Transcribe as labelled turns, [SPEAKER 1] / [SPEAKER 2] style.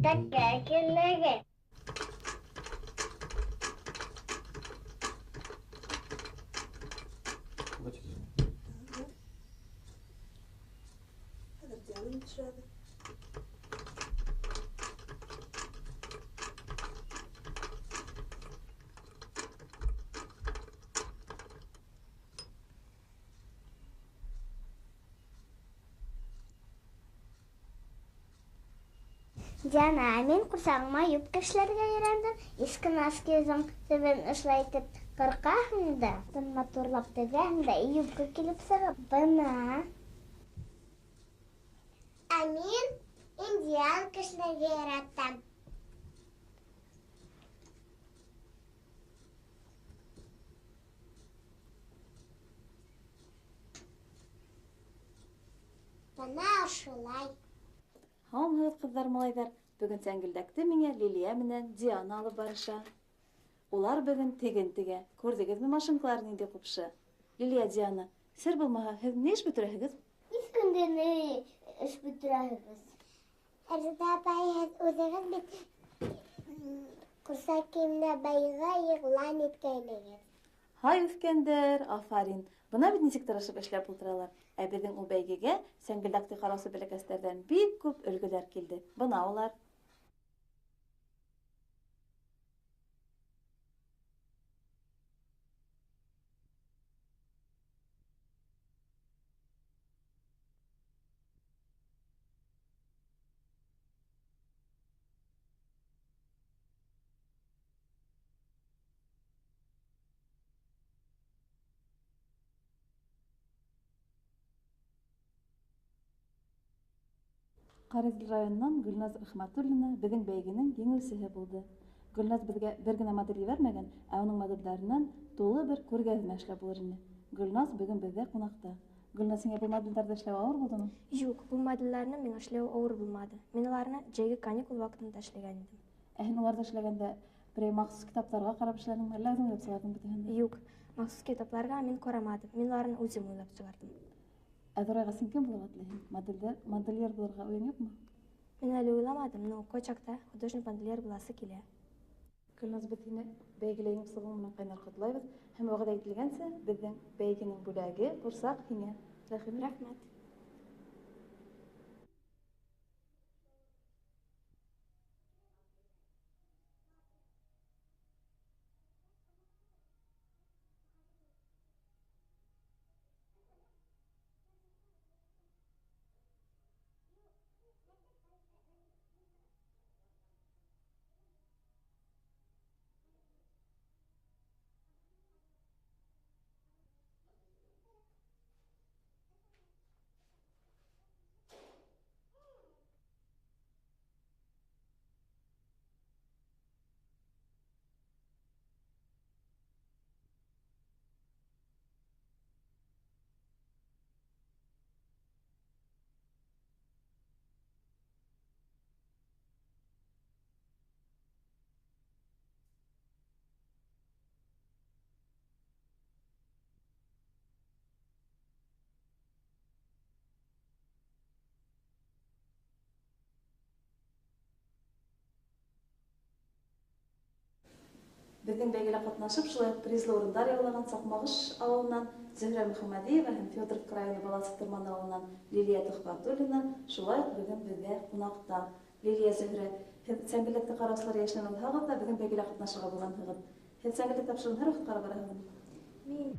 [SPEAKER 1] Takka kellege. Жана, мен курсагыма юбка эшләргә өйрәндем. Иске носкизың төбен эшләйтеп кыркаһың да, матурлап тегәһең дә, юбка килеп сыгып. Бына. Ә мин индианка эшләргә яратам. Бына шулай.
[SPEAKER 2] Һаумыгыз, кызлар, малайҙар, бөгөн сәңгелдәкте миңә Лилия менән Диана алып барыша. Улар бөгөн теген тегә. Күрҙегеҙме машинкалар нинди ҡупшы? Лилия, Диана, сер булмаһа, һеҙ ни эш бөтөрәһегеҙ?
[SPEAKER 1] Һис көндә ни эш бөтөрәһегеҙ? Әрҙә бай, һеҙ үҙегеҙ бит курсак кейемдә байға йыглан иткәйнегеҙ.
[SPEAKER 2] Һай, үҫкәндәр, афарин. Бына бит нисек тырышып эшләп ултыралар. Ә беҙҙең ул бәйгегә сәңгелдәкте ҡараусы бәләкәстәрҙән бик күп өлгөләр килде. Бына улар. Ҡариҙел районынан Гөлназ Рәхмәтуллина беҙҙең бәйгенең еңеүсеһе булды. Гөлназ беҙгә бер генә модель ебәрмәгән, ә уның модельдәренән тулы бер күргәҙмә эшләп булыр ине. Гөлназ бөгөн беҙҙә ҡунаҡта. Гөлназ, һиңә был модельдәрҙе эшләү ауыр булдымы?
[SPEAKER 3] Юк, бұл модельләрне миңа эшләү ауыр булмады. Мин уларны җәйге каникул ваҡытында эшләгән идем.
[SPEAKER 2] Ә һин уларҙы эшләгәндә берәй махсус китаптарға ҡарап эшләнеңме, әллә үҙең уйлап сығарҙың бөтәһен дә?
[SPEAKER 3] Юк, махсус китаптарға мин ҡарамадым. Мин уларны үҙем уйлап сығардым.
[SPEAKER 2] Ә ҙурайғас һин кем булырға теләйһең? Модельер булырға уйың юҡмы?
[SPEAKER 3] Мин әле уйламадым, но ҡай саҡта художник-модельер буласы килә.
[SPEAKER 2] Гөлназ, беҙ һине бәйгелә еңеп сығыуың менән ҡайнар ҡотлайбыҙ һәм вәғәҙә ителгәнсә беҙҙең бәйгенең бүләге ҡурсаҡ һиңә. Рәхмәт. Беҙҙең бәйгелә ҡатнашып, шулай призлы урындар яулаған Саҡмағыш ауылынан Зөһрә Мөхәмәдиева һәм Федоровка районы Баласыҡ Тырман ауылынан Лилия Төхвәтуллина шулай бөгөн беҙҙә ҡунаҡта. Лилия, Зөһрә, һеҙ сәңгелдәкте ҡараусылар йәшенән уҙһағыҙ да бөгөн бәйгелә ҡатнашырға булғанһығыҙ. Һеҙ сәңгелдәк тапшырыуын һәр ваҡыт ҡарап бараһығыҙмы?
[SPEAKER 3] Мин